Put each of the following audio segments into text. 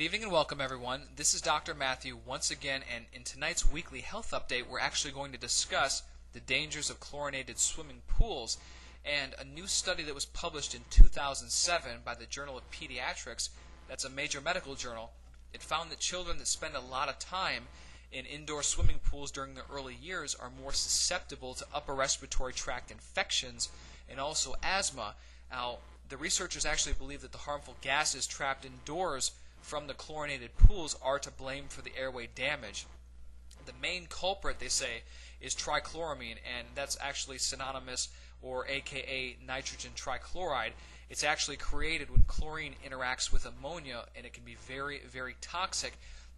Good evening and welcome everyone. This is Dr. Matthew once again, and in tonight's weekly health update we're actually going to discuss the dangers of chlorinated swimming pools. And a new study that was published in 2007 by the Journal of Pediatrics, that's a major medical journal, it found that children that spend a lot of time in indoor swimming pools during their early years are more susceptible to upper respiratory tract infections and also asthma. Now, the researchers actually believe that the harmful gases trapped indoors from the chlorinated pools are to blame for the airway damage. The main culprit, they say, is trichloramine, and that's actually synonymous, or aka nitrogen trichloride. It's actually created when chlorine interacts with ammonia, and it can be very, very toxic.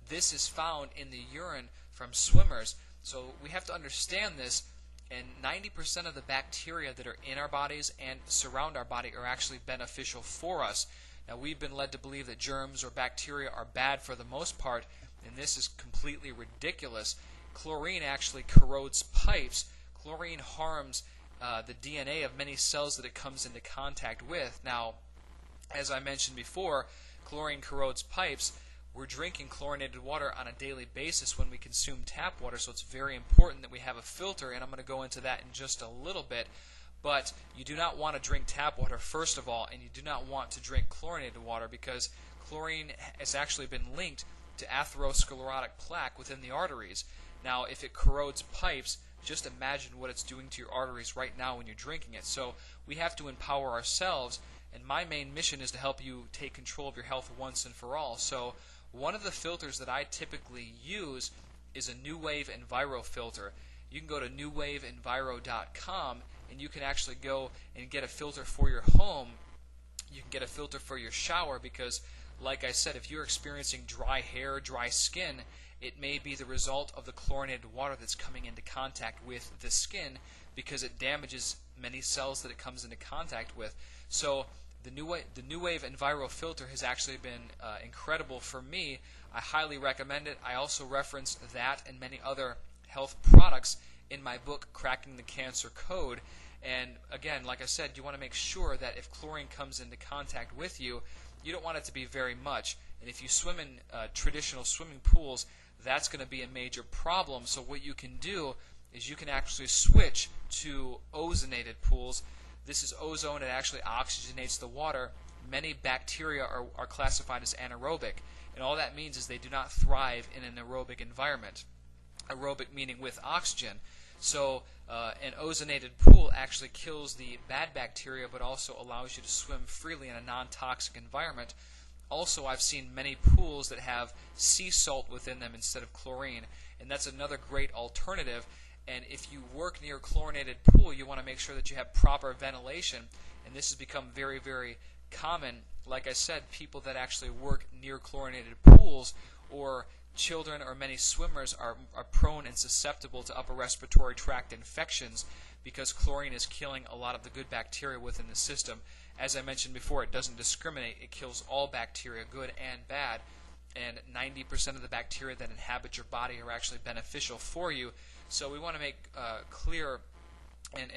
This is found in the urine from swimmers. So we have to understand this, and 90% of the bacteria that are in our bodies and surround our body are actually beneficial for us. Now, we've been led to believe that germs or bacteria are bad for the most part, and this is completely ridiculous. Chlorine actually corrodes pipes. Chlorine harms the DNA of many cells that it comes into contact with. Now, as I mentioned before, chlorine corrodes pipes. We're drinking chlorinated water on a daily basis when we consume tap water, so it's very important that we have a filter, and I'm going to go into that in just a little bit. But you do not want to drink tap water, first of all, and you do not want to drink chlorinated water because chlorine has actually been linked to atherosclerotic plaque within the arteries. Now, if it corrodes pipes, just imagine what it's doing to your arteries right now when you're drinking it. So we have to empower ourselves, and my main mission is to help you take control of your health once and for all. So one of the filters that I typically use is a New Wave Enviro filter. You can go to newwaveenviro.com and you can actually go and get a filter for your home. You can get a filter for your shower because, like I said, if you're experiencing dry hair, dry skin, it may be the result of the chlorinated water that's coming into contact with the skin because it damages many cells that it comes into contact with. So the New Wave Enviro filter has actually been incredible for me. I highly recommend it. I also reference that and many other health products in my book, Cracking the Cancer Code. And again, like I said, you want to make sure that if chlorine comes into contact with you, you don't want it to be very much. And if you swim in traditional swimming pools, that's going to be a major problem. So what you can do is you can actually switch to ozonated pools. This is ozone. It actually oxygenates the water. Many bacteria are classified as anaerobic. And all that means is they do not thrive in an aerobic environment. Aerobic meaning with oxygen. So an ozonated pool actually kills the bad bacteria but also allows you to swim freely in a non-toxic environment. Also, I've seen many pools that have sea salt within them instead of chlorine, and that's another great alternative. And if you work near a chlorinated pool, you want to make sure that you have proper ventilation, and this has become very, very common. Like I said, people that actually work near chlorinated pools or children or many swimmers are prone and susceptible to upper respiratory tract infections because chlorine is killing a lot of the good bacteria within the system. As I mentioned before, it doesn't discriminate. It kills all bacteria, good and bad, and 90% of the bacteria that inhabit your body are actually beneficial for you. So we want to make clear and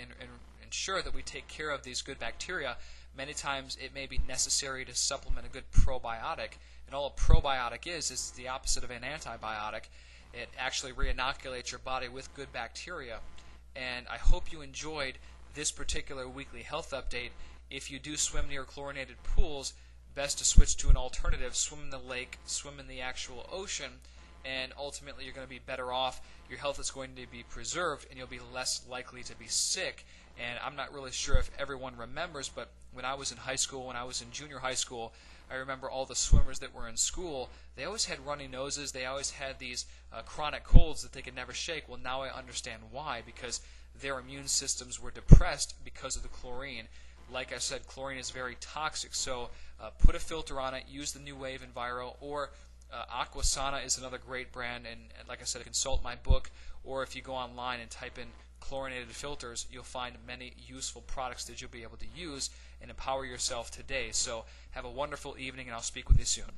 ensure that we take care of these good bacteria. Many times it may be necessary to supplement a good probiotic. And all a probiotic is the opposite of an antibiotic. It actually re-inoculates your body with good bacteria. And I hope you enjoyed this particular weekly health update. If you do swim near chlorinated pools, best to switch to an alternative. Swim in the lake, swim in the actual ocean, and ultimately you're going to be better off. Your health is going to be preserved, and you'll be less likely to be sick. And I'm not really sure if everyone remembers, but when I was in high school, when I was in junior high school, I remember all the swimmers that were in school, they always had runny noses, they always had these chronic colds that they could never shake. Well, now I understand why, because their immune systems were depressed because of the chlorine. Like I said, chlorine is very toxic, so put a filter on it, use the New Wave Enviro, or Aquasana is another great brand, and like I said, consult my book, or if you go online and type in chlorinated filters, you'll find many useful products that you'll be able to use and empower yourself today. So have a wonderful evening, and I'll speak with you soon.